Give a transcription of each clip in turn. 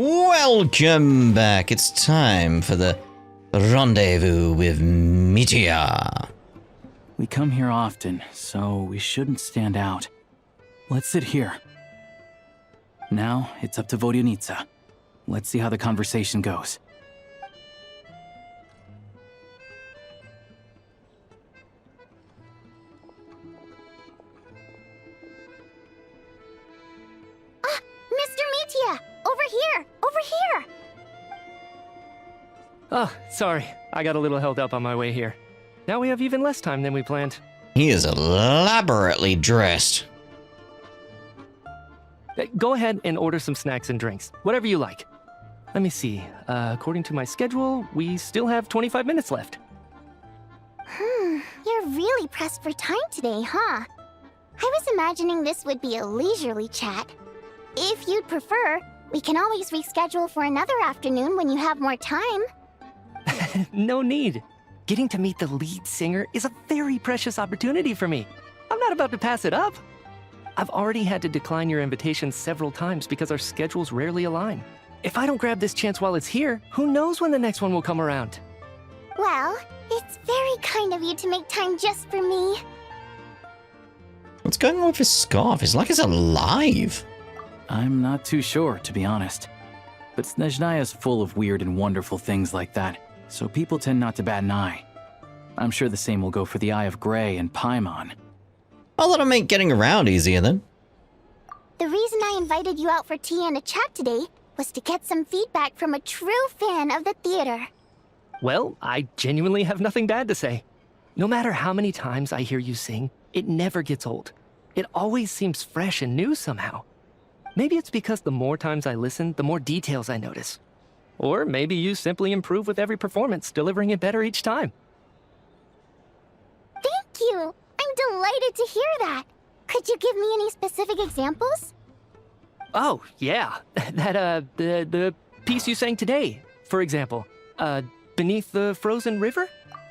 Welcome back. It's time for the rendezvous with Mitya. We come here often, so we shouldn't stand out. Let's sit here. Now, it's up to Vodyanitsa. Let's see how the conversation goes. Mr. Mitya! Over here! Over here! Oh, sorry. I got a little held up on my way here. Now we have even less time than we planned. He is elaborately dressed. Go ahead and order some snacks and drinks. Whatever you like. Let me see. According to my schedule, we still have 25 minutes left. You're really pressed for time today, huh? I was imagining this would be a leisurely chat. If you'd prefer, we can always reschedule for another afternoon when you have more time. No need. Getting to meet the lead singer is a very precious opportunity for me. I'm not about to pass it up. I've already had to decline your invitation several times because our schedules rarely align. If I don't grab this chance while it's here, who knows when the next one will come around? Well, it's very kind of you to make time just for me. What's going on with his scarf? It's like it's alive. I'm not too sure, to be honest. But Snezhnaya is full of weird and wonderful things like that, so people tend not to bat an eye. I'm sure the same will go for the Eye of Grey and Paimon. Well, that'll make getting around easier then. The reason I invited you out for tea and a chat today was to get some feedback from a true fan of the theater. Well, I genuinely have nothing bad to say. No matter how many times I hear you sing, it never gets old. It always seems fresh and new somehow. Maybe it's because the more times I listen, the more details I notice. Or maybe you simply improve with every performance, delivering it better each time. Thank you! I'm delighted to hear that! Could you give me any specific examples? Oh, yeah. The piece you sang today, for example. Beneath the Frozen River?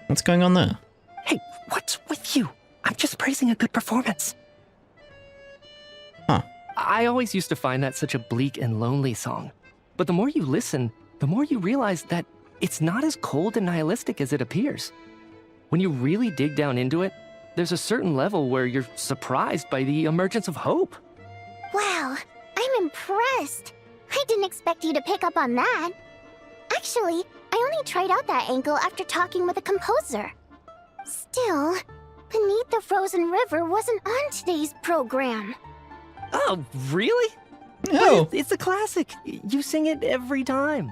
What's going on there? Hey, what's with you? I'm just praising a good performance. Huh. I always used to find that such a bleak and lonely song. But the more you listen, the more you realize that it's not as cold and nihilistic as it appears. When you really dig down into it, there's a certain level where you're surprised by the emergence of hope. Wow, I'm impressed. I didn't expect you to pick up on that. Actually, I only tried out that angle after talking with a composer. Still, Beneath the Frozen River wasn't on today's program. Oh, really? No. But it's a classic. You sing it every time.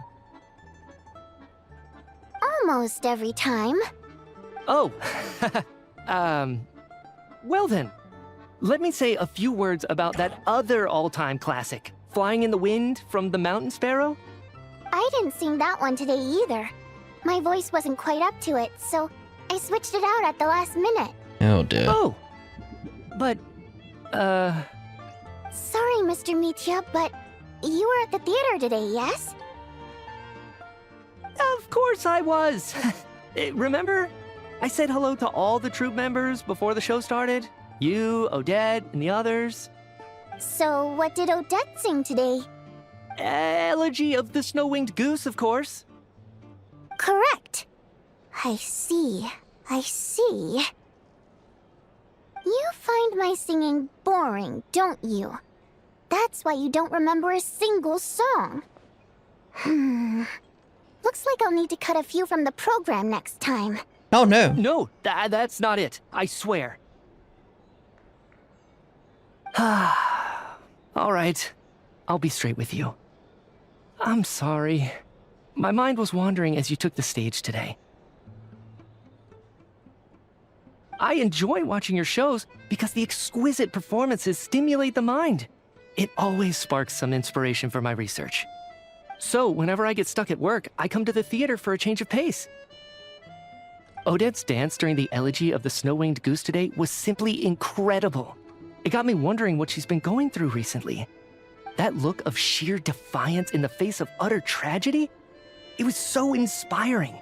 Almost every time. Oh, well then. Let me say a few words about that other all-time classic, Flying in the Wind from the Mountain Sparrow. I didn't sing that one today either. My voice wasn't quite up to it, so I switched it out at the last minute. Oh dear. Oh, but, Sorry, Mr. Mitya, but you were at the theater today, yes? Of course I was. Remember? I said hello to all the troupe members before the show started. You, Odette, and the others. So what did Odette sing today? Elegy of the Snow-Winged Goose, of course. Correct. I see. I see. You find my singing boring, don't you? That's why you don't remember a single song. Looks like I'll need to cut a few from the program next time. Oh no. No, that's not it. I swear. All right. I'll be straight with you. I'm sorry. My mind was wandering as you took the stage today. I enjoy watching your shows because the exquisite performances stimulate the mind. It always sparks some inspiration for my research. So whenever I get stuck at work, I come to the theater for a change of pace. Odette's dance during the Elegy of the Snow-Winged Goose today was simply incredible. It got me wondering what she's been going through recently. That look of sheer defiance in the face of utter tragedy? It was so inspiring.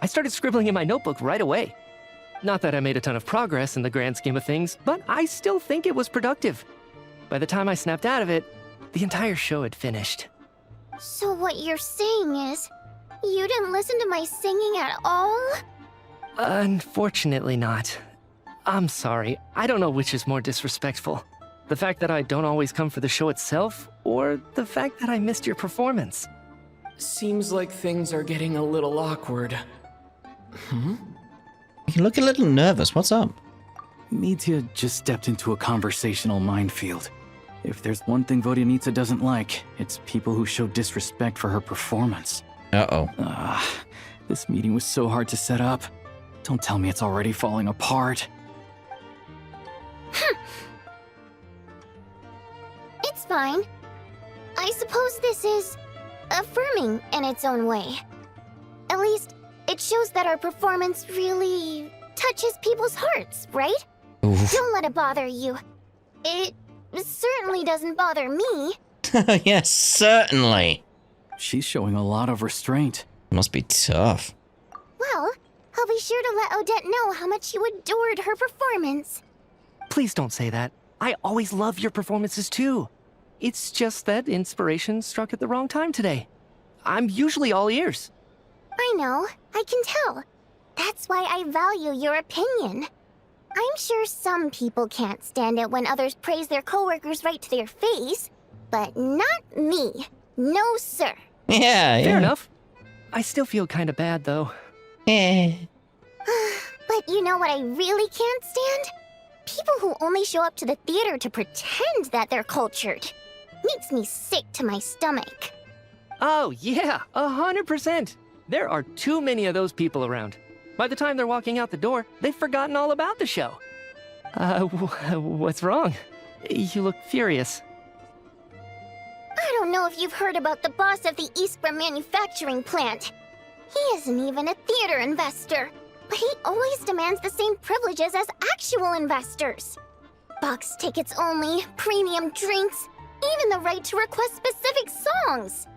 I started scribbling in my notebook right away. Not that I made a ton of progress in the grand scheme of things, but I still think it was productive. By the time I snapped out of it, the entire show had finished. So what you're saying is, you didn't listen to my singing at all? Unfortunately not. I'm sorry. I don't know which is more disrespectful. The fact that I don't always come for the show itself, or the fact that I missed your performance. Seems like things are getting a little awkward. You look a little nervous. What's up? Mitya just stepped into a conversational minefield. If there's one thing Vodyanitsa doesn't like, it's people who show disrespect for her performance. Uh-oh. This meeting was so hard to set up. Don't tell me it's already falling apart. It's fine. I suppose this is affirming in its own way. At least, it shows that our performance really touches people's hearts, right? Oof. Don't let it bother you. It certainly doesn't bother me. Yes, certainly. She's showing a lot of restraint. Must be tough. Well, I'll be sure to let Odette know how much you adored her performance. Please don't say that. I always love your performances too. It's just that inspiration struck at the wrong time today. I'm usually all ears. I know, I can tell. That's why I value your opinion. I'm sure some people can't stand it when others praise their coworkers right to their face, but not me. No, sir. Yeah, yeah. Fair enough. I still feel kind of bad though. Eh. But you know what I really can't stand? People who only show up to the theater to pretend that they're cultured. Makes me sick to my stomach. Oh yeah, 100%. There are too many of those people around. By the time they're walking out the door, they've forgotten all about the show. What's wrong? You look furious. I don't know if you've heard about the boss of the Iskra manufacturing plant. He isn't even a theater investor, but he always demands the same privileges as actual investors. Box tickets only, premium drinks, even the right to request specific songs.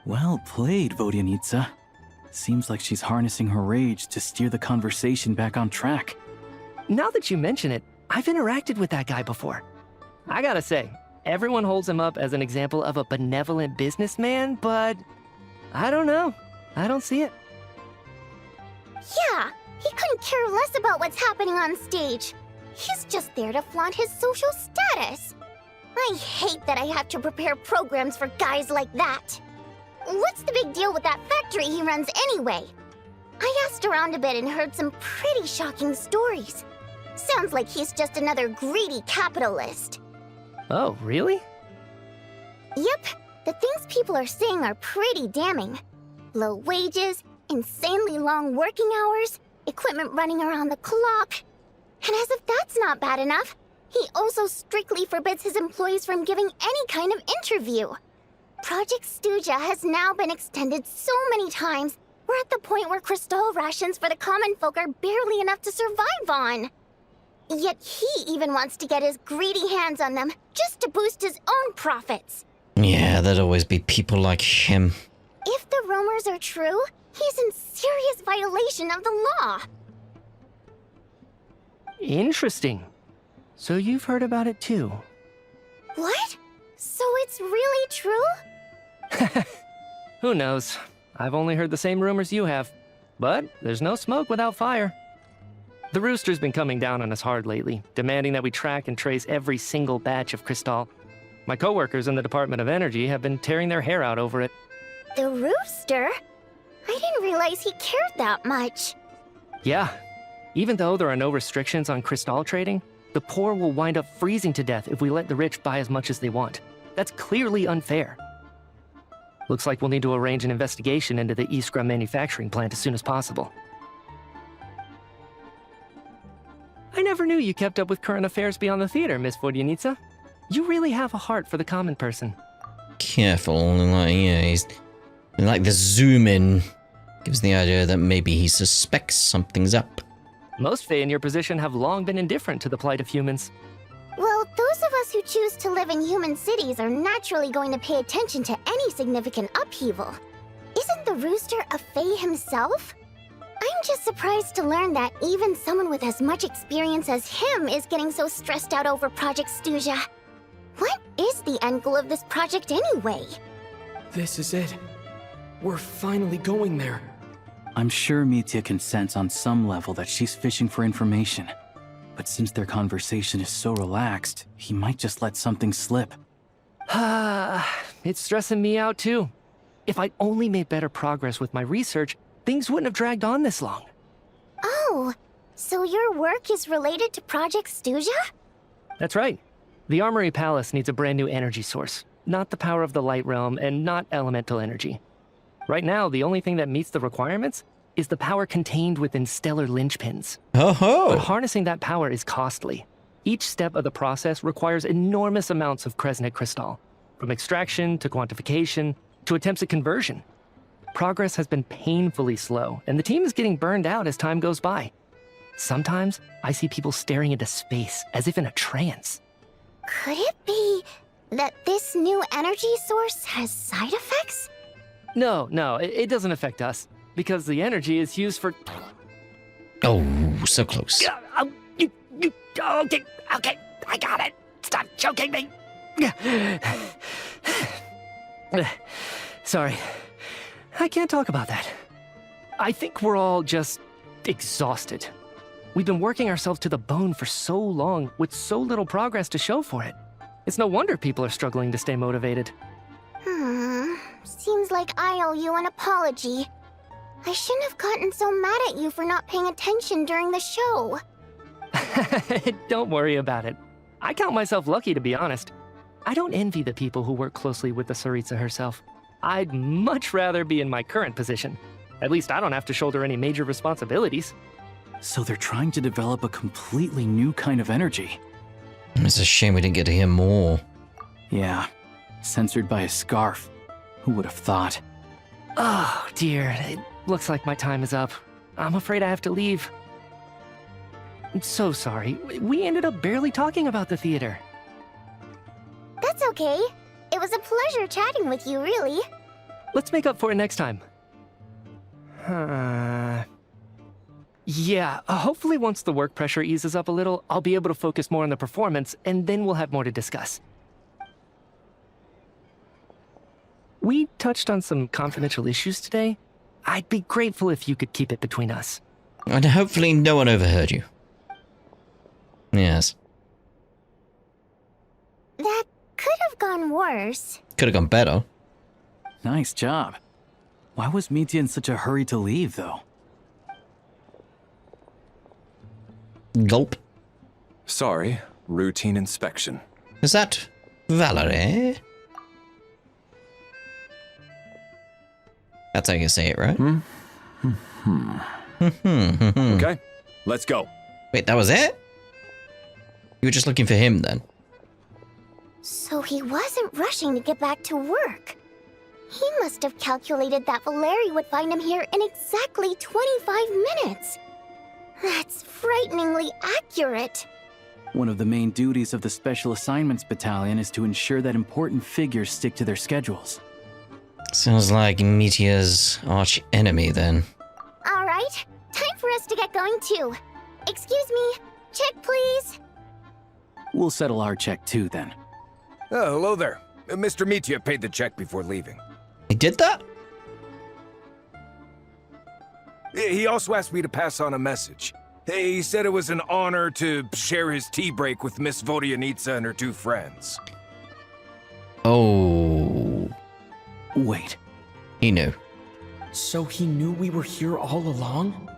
Well played, Vodyanitsa. Seems like she's harnessing her rage to steer the conversation back on track. Now that you mention it, I've interacted with that guy before. I gotta say, everyone holds him up as an example of a benevolent businessman, but I don't know. I don't see it. Yeah, he couldn't care less about what's happening on stage. He's just there to flaunt his social status. I hate that I have to prepare programs for guys like that. What's the big deal with that factory he runs anyway? I asked around a bit and heard some pretty shocking stories. Sounds like he's just another greedy capitalist. Oh, really? Yep, the things people are saying are pretty damning. Low wages, insanely long working hours, equipment running around the clock. And as if that's not bad enough, he also strictly forbids his employees from giving any kind of interview. Project Stuja has now been extended so many times, we're at the point where crystal rations for the common folk are barely enough to survive on. Yet he even wants to get his greedy hands on them just to boost his own profits. Yeah, there'd always be people like him. If the rumors are true, he's in serious violation of the law. Interesting. So you've heard about it too. What? So it's really true? Who knows? I've only heard the same rumors you have. But there's no smoke without fire. The Rooster's been coming down on us hard lately, demanding that we track and trace every single batch of Crystal. My coworkers in the Department of Energy have been tearing their hair out over it. The Rooster? I didn't realize he cared that much. Yeah. Even though there are no restrictions on Crystal trading, the poor will wind up freezing to death if we let the rich buy as much as they want. That's clearly unfair. Looks like we'll need to arrange an investigation into the Iskra manufacturing plant as soon as possible. I never knew you kept up with current affairs beyond the theater, Miss Vodyanitsa. You really have a heart for the common person. Careful, like, yeah, he's like the zoom in gives the idea that maybe he suspects something's up. Most Fae in your position have long been indifferent to the plight of humans. Well, those of us who choose to live in human cities are naturally going to pay attention to any significant upheaval. Isn't the Rooster a Fae himself? I'm just surprised to learn that even someone with as much experience as him is getting so stressed out over Project Stuja. What is the end goal of this project anyway? This is it. We're finally going there. I'm sure Mitya can sense on some level that she's fishing for information. But since their conversation is so relaxed, he might just let something slip. It's stressing me out too. If I'd only made better progress with my research, things wouldn't have dragged on this long. Oh, so your work is related to Project Stuzha? That's right. The Armory Palace needs a brand new energy source. Not the power of the Light Realm and not elemental energy. Right now, the only thing that meets the requirements is the power contained within stellar linchpins. But Oh, harnessing that power is costly. Each step of the process requires enormous amounts of Kresnik crystal, from extraction to quantification to attempts at conversion. Progress has been painfully slow, and the team is getting burned out as time goes by. Sometimes, I see people staring into space as if in a trance. Could it be that this new energy source has side effects? No, it doesn't affect us, because the energy is used for... oh, so close. Okay, I got it. Stop choking me. Sorry, I can't talk about that. I think we're all just exhausted. We've been working ourselves to the bone for so long with so little progress to show for it. It's no wonder people are struggling to stay motivated. Seems like I owe you an apology. I shouldn't have gotten so mad at you for not paying attention during the show. Don't worry about it. I count myself lucky, to be honest. I don't envy the people who work closely with the Tsaritsa herself. I'd much rather be in my current position. At least I don't have to shoulder any major responsibilities. So they're trying to develop a completely new kind of energy. It's a shame we didn't get to hear more. Yeah, censored by a scarf. Who would have thought? Oh, dear. It looks like my time is up. I'm afraid I have to leave. I'm so sorry. We ended up barely talking about the theater. That's okay. It was a pleasure chatting with you, really. Let's make up for it next time. Yeah, hopefully once the work pressure eases up a little, I'll be able to focus more on the performance, and then we'll have more to discuss. We touched on some confidential issues today. I'd be grateful if you could keep it between us. And hopefully no one overheard you. Yes. That could have gone worse. Could have gone better. Nice job. Why was Mitya in such a hurry to leave, though? Gulp. Sorry, routine inspection. Is that Valerie? That's how you say it, right? Okay, let's go. Wait, that was it? You were just looking for him then? So he wasn't rushing to get back to work. He must have calculated that Valerie would find him here in exactly 25 minutes. That's frighteningly accurate. One of the main duties of the Special Assignments Battalion is to ensure that important figures stick to their schedules. Sounds like Mitya's arch enemy then. All right, time for us to get going too. Excuse me, check please. We'll settle our check too, then. Oh, hello there. Mr. Mitya paid the check before leaving. He did that? He also asked me to pass on a message. He said it was an honor to share his tea break with Miss Vodyanitsa and her two friends. Oh. Wait. He knew. So he knew we were here all along?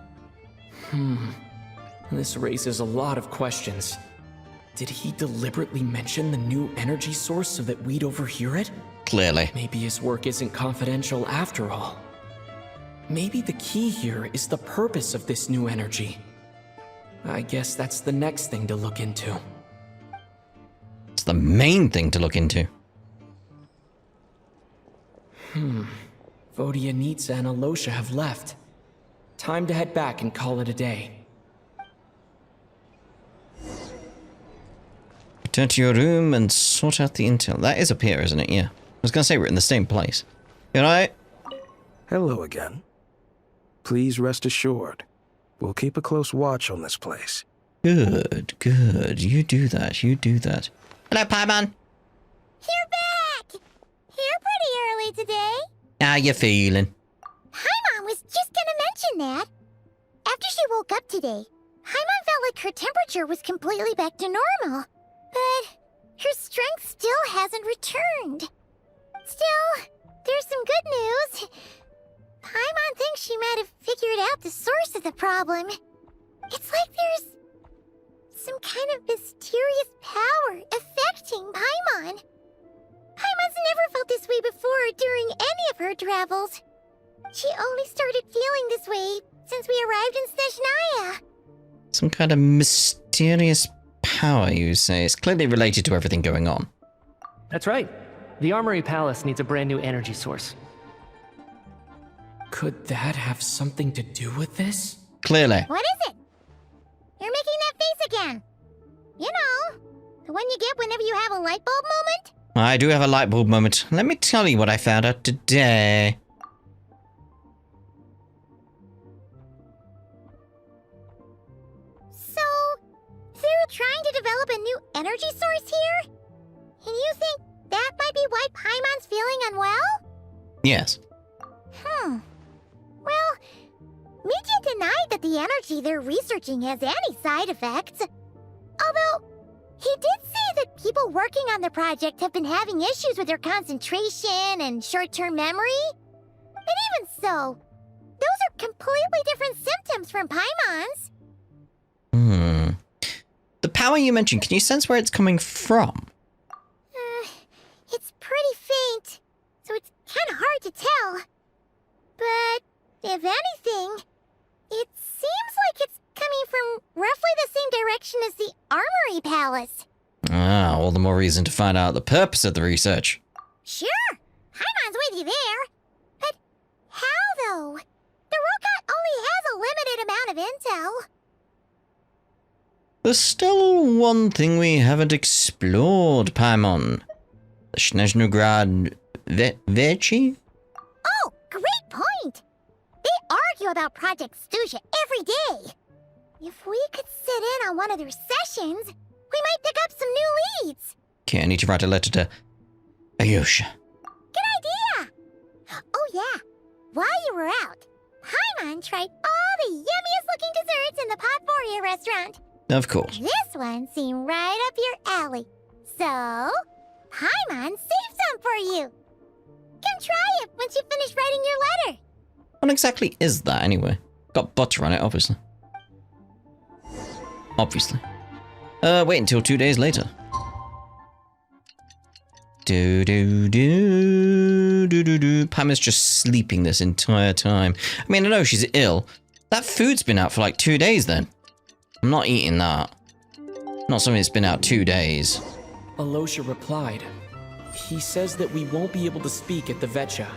This raises a lot of questions. Did he deliberately mention the new energy source so that we'd overhear it? Clearly. Maybe his work isn't confidential after all. Maybe the key here is the purpose of this new energy. I guess that's the next thing to look into. It's the main thing to look into. Vodyanitsa and Alosha have left. Time to head back and call it a day. Return to your room and sort out the intel. That is up here, isn't it? Yeah. I was gonna say we're in the same place. You alright? Hello again. Please rest assured, we'll keep a close watch on this place. Good, good. You do that, you do that. Hello, Paimon. You're back! Here pretty early today. How you feeling? Paimon was just gonna mention that. After she woke up today, Paimon felt like her temperature was completely back to normal. But her strength still hasn't returned. Still, there's some good news. Paimon thinks she might have figured out the source of the problem. It's like there's some kind of mysterious power affecting Paimon. Paimon's never felt this way before during any of her travels. She only started feeling this way since we arrived in Snezhnaya. Some kind of mysterious power, you say? It's clearly related to everything going on. That's right. The Armory Palace needs a brand new energy source. Could that have something to do with this? Clearly. What is it? You're making that face again. You know, the one you get whenever you have a light bulb moment? I do have a light bulb moment. Let me tell you what I found out today. So, they're trying to develop a new energy source here? And you think that might be why Paimon's feeling unwell? Yes. Well, Mitya denied that the energy they're researching has any side effects. Although, he did say that people working on the project have been having issues with their concentration and short-term memory. And even so, those are completely different symptoms from Paimon's. The power you mentioned, can you sense where it's coming from? It's pretty faint, so it's kind of hard to tell. But, if anything, it seems like it's coming from roughly the same direction as the Armory Palace. Ah, all the more reason to find out the purpose of the research. Sure, Paimon's with you there. But how, though? The robot only has a limited amount of intel. There's still one thing we haven't explored, Paimon. The Snezhnaya Vechi? Oh, great point! They argue about Project Stusha every day. If we could sit in on one of their sessions, we might pick up some new leads. Okay, I need to write a letter to Ayosha. Good idea! Oh yeah, while you were out, Paimon tried all the yummiest looking desserts in the Potpourri restaurant. Of course. This one seemed right up your alley. So, Paimon saved some for you. Come try it once you finish writing your letter. What exactly is that, anyway? Got butter on it, obviously. Obviously. Wait until 2 days later. Paimon's just sleeping this entire time. I mean, I know she's ill. That food's been out for like 2 days then. I'm not eating that. Not something that's been out 2 days. Alosha replied. He says that we won't be able to speak at the Vetcha,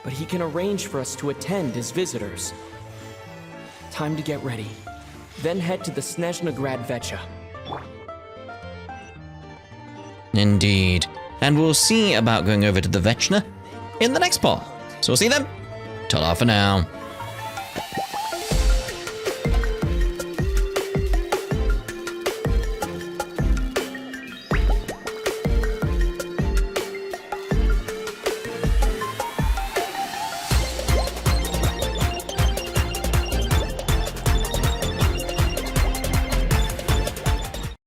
but he can arrange for us to attend as visitors. Time to get ready. Then head to the Snezhnaya Vetcha. Indeed. And we'll see about going over to the Vechna in the next part. So we'll see them. Ta-da for now.